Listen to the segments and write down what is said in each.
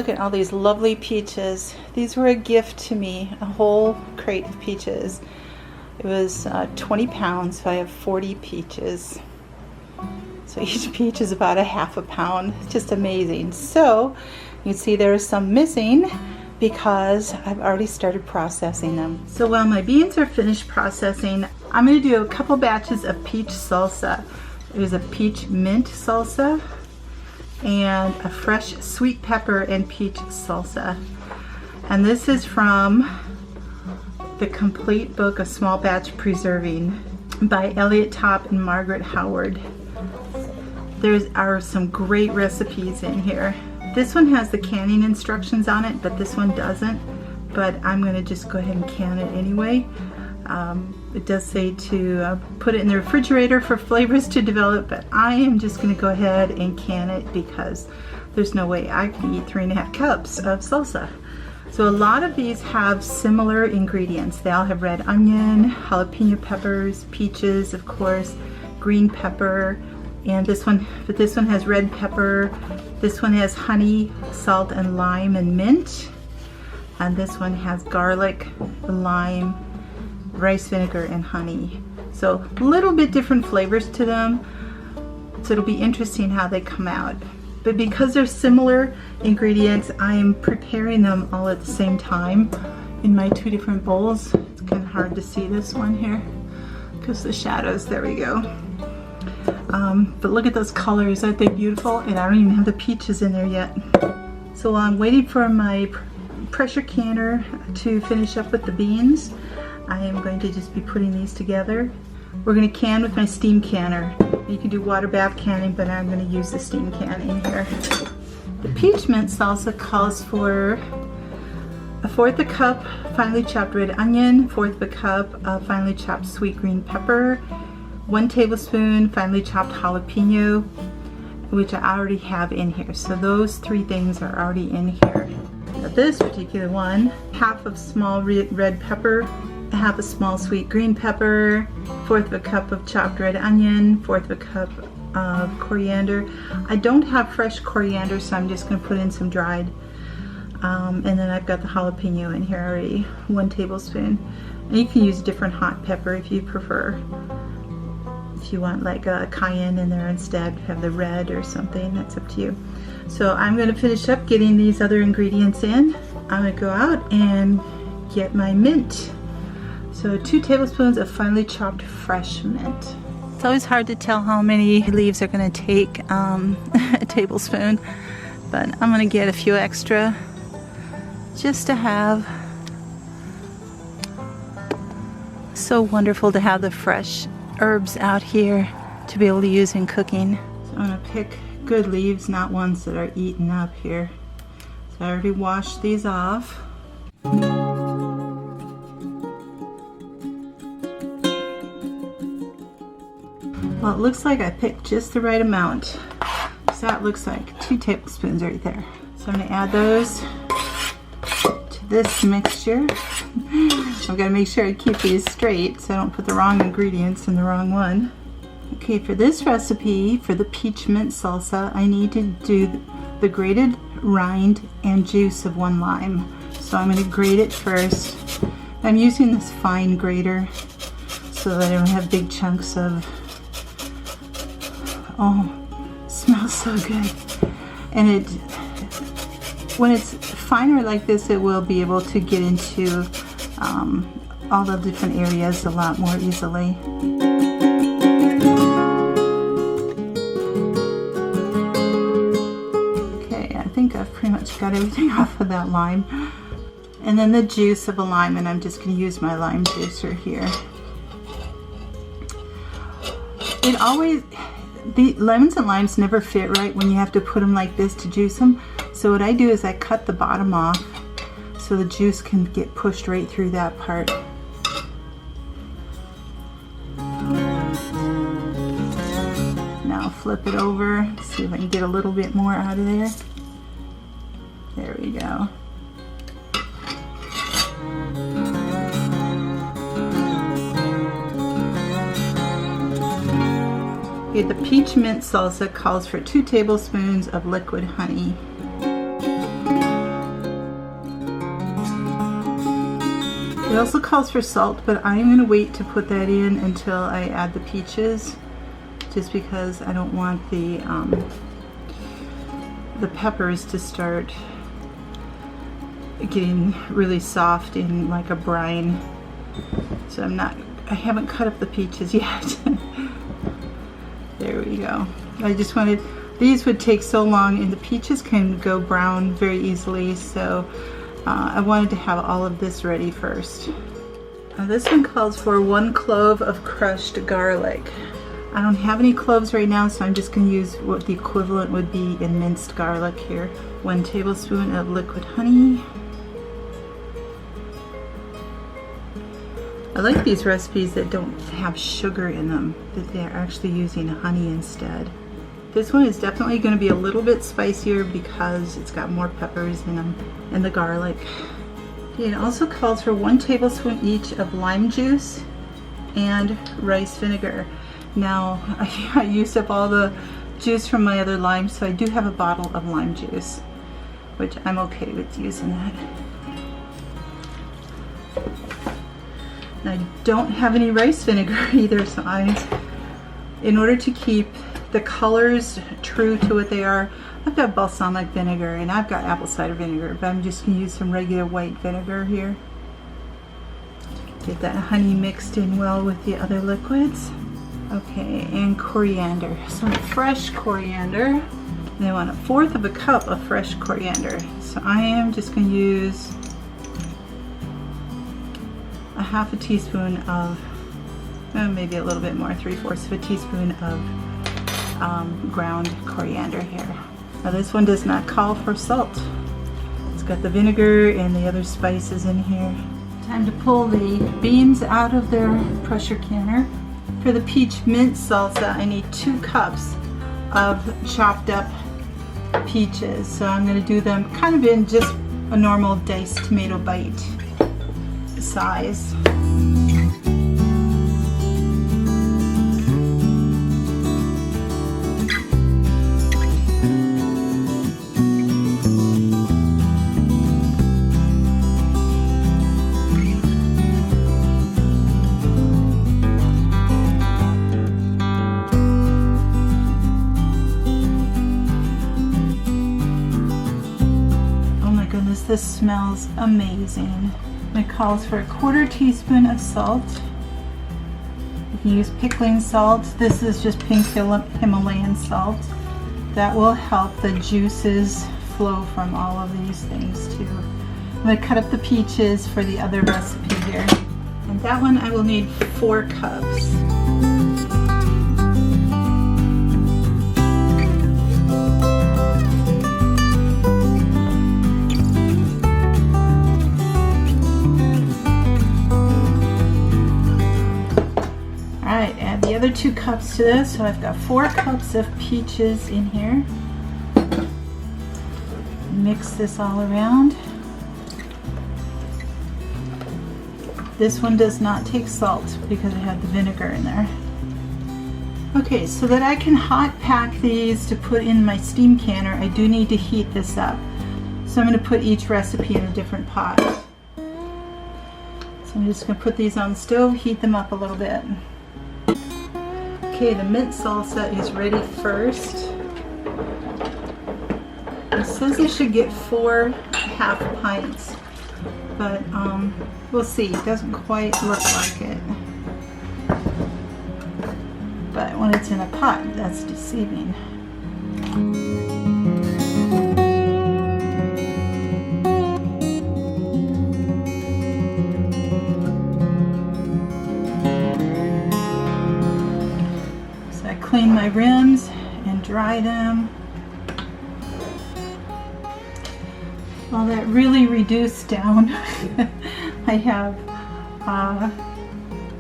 look at all these lovely peaches. These were a gift to me, a whole crate of peaches. It was 20 pounds, so I have 40 peaches. So each peach is about a half a pound. It's just amazing. So you can see there are some missing because I've already started processing them. So while my beans are finished processing, I'm going to do a couple batches of peach salsa. There's a peach mint salsa and a fresh sweet pepper and peach salsa. And this is from the complete book of small batch preserving by Elliot Top and Margaret Howard. There are some great recipes in here. This one has the canning instructions on it, but this one doesn't. But I'm going to just go ahead and can it anyway. It does say to put it in the refrigerator for flavors to develop, but I am just going to go ahead and can it because there's no way I can eat 3.5 cups of salsa. So a lot of these have similar ingredients. They all have red onion, jalapeno peppers, peaches, of course, green pepper, and this one has red pepper. This one has honey, salt, and lime and mint. And this one has garlic, lime, rice vinegar, and honey. So a little bit different flavors to them. So it'll be interesting how they come out. But because they're similar ingredients, I am preparing them all at the same time in my 2 different bowls. It's kind of hard to see this one here because the shadows, there we go. But look at those colors, aren't they beautiful? And I don't even have the peaches in there yet. So while I'm waiting for my pressure canner to finish up with the beans, I am going to just be putting these together. We're going to can with my steam canner. You can do water bath canning, but I'm going to use the steam can in here. The peach mint salsa calls for 1/4 cup finely chopped red onion, 1/4 cup of finely chopped sweet green pepper, 1 tablespoon finely chopped jalapeno, which I already have in here. So those 3 things are already in here. Now this particular one, 1/2 small red pepper, 1/2 small sweet green pepper, 1/4 cup of chopped red onion, 1/4 cup of coriander. I don't have fresh coriander, so I'm just going to put in some dried. And then I've got the jalapeno in here already, 1 tablespoon. And you can use different hot pepper if you prefer. If you want like a cayenne in there instead, have the red or something, that's up to you. So I'm going to finish up getting these other ingredients in. I'm going to go out and get my mint. So 2 tablespoons of finely chopped fresh mint. It's always hard to tell how many leaves are going to take a tablespoon, but I'm going to get a few extra just to have. So wonderful to have the fresh herbs out here to be able to use in cooking. So I'm going to pick good leaves, not ones that are eaten up here. So I already washed these off. Well, it looks like I picked just the right amount. So that looks like 2 tablespoons right there. So I'm going to add those to this mixture. I've got to make sure I keep these straight so I don't put the wrong ingredients in the wrong one. Okay, for this recipe, for the peach mint salsa, I need to do the grated rind and juice of 1 lime. So I'm going to grate it first. I'm using this fine grater so that I don't have big chunks of. Oh, it smells so good. And when it's finer like this, it will be able to get into all the different areas a lot more easily. Okay, I think I've pretty much got everything off of that lime. And then the juice of a lime, and I'm just going to use my lime juicer here. The lemons and limes never fit right when you have to put them like this to juice them. So what I do is I cut the bottom off so the juice can get pushed right through that part. Now flip it over, see if I can get a little bit more out of there. There we go. Okay, the peach mint salsa calls for 2 tablespoons of liquid honey. It also calls for salt, but I'm going to wait to put that in until I add the peaches, just because I don't want the peppers to start getting really soft in like a brine. So I haven't cut up the peaches yet. There we go. I just wanted, these would take so long and the peaches can go brown very easily, so I wanted to have all of this ready first. This one calls for 1 clove of crushed garlic. I don't have any cloves right now, so I'm just going to use what the equivalent would be in minced garlic here. 1 tablespoon of liquid honey. I like these recipes that don't have sugar in them, that they're actually using honey instead. This one is definitely going to be a little bit spicier because it's got more peppers in them and the garlic. It also calls for 1 tablespoon each of lime juice and rice vinegar. Now, I used up all the juice from my other lime, so I do have a bottle of lime juice, which I'm okay with using that. And I don't have any rice vinegar either, so in order to keep the colors true to what they are, I've got balsamic vinegar and I've got apple cider vinegar, but I'm just going to use some regular white vinegar here. Get that honey mixed in well with the other liquids. Okay, and coriander. Some fresh coriander. And I want 1/4 of a cup of fresh coriander. So I am just going to use a 1/2 teaspoon of, maybe a little bit more, 3/4 of a teaspoon of ground coriander here. Now this one does not call for salt. It's got the vinegar and the other spices in here. Time to pull the beans out of their pressure canner. For the peach mint salsa, I need 2 cups of chopped up peaches. So I'm going to do them kind of in just a normal diced tomato bite size. This smells amazing. It calls for 1/4 teaspoon of salt. You can use pickling salt. This is just pink Himalayan salt. That will help the juices flow from all of these things too. I'm going to cut up the peaches for the other recipe here. And that one I will need 4 cups. The other 2 cups to this, so I've got 4 cups of peaches in here. Mix this all around. This one does not take salt because it had the vinegar in there. Okay, so that I can hot pack these to put in my steam canner, I do need to heat this up. So I'm going to put each recipe in a different pot. So I'm just going to put these on the stove, heat them up a little bit. Okay, the mint salsa is ready first. It says I should get 4 half pints, but we'll see. It doesn't quite look like it. But when it's in a pot, that's deceiving. Clean my rims and dry them. Well, that really reduced down. I have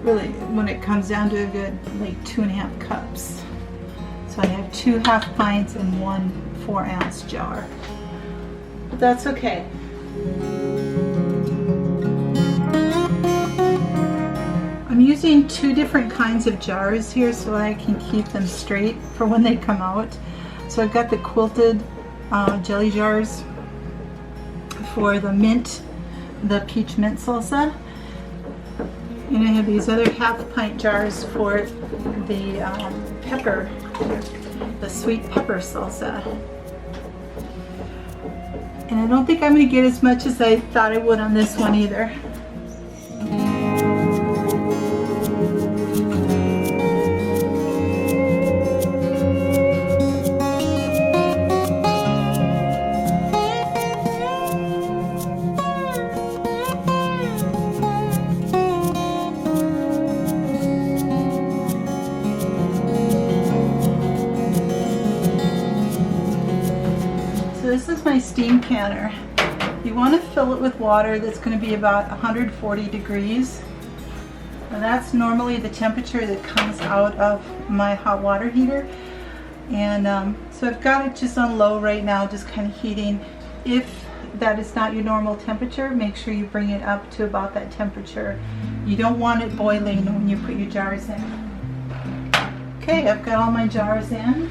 really, when it comes down to a good like 2.5 cups. So I have 2 half pints and 1 4-ounce jar. But that's okay. I'm using 2 different kinds of jars here so I can keep them straight for when they come out. So I've got the quilted jelly jars for the peach mint salsa. And I have these other half-pint jars for the pepper, the sweet pepper salsa. And I don't think I'm going to get as much as I thought I would on this one either. This is my steam canner. You want to fill it with water that's going to be about 140 degrees. And that's normally the temperature that comes out of my hot water heater. And so I've got it just on low right now, just kind of heating. If that is not your normal temperature, make sure you bring it up to about that temperature. You don't want it boiling when you put your jars in. Okay, I've got all my jars in.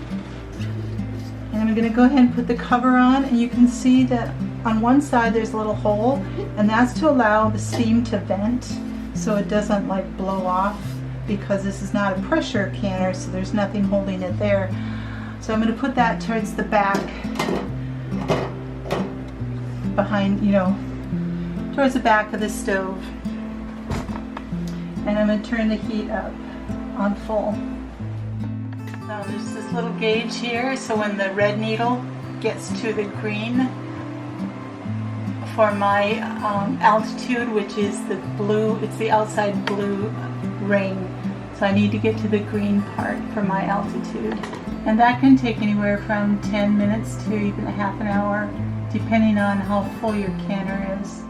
And I'm going to go ahead and put the cover on, and you can see that on one side there's a little hole, and that's to allow the steam to vent so it doesn't like blow off, because this is not a pressure canner, so there's nothing holding it there. So I'm going to put that towards the back, behind, you know, towards the back of the stove. And I'm going to turn the heat up on full. Now there's this little gauge here, so when the red needle gets to the green for my altitude, which is the blue, it's the outside blue ring. So I need to get to the green part for my altitude. And that can take anywhere from 10 minutes to even a half an hour, depending on how full your canner is.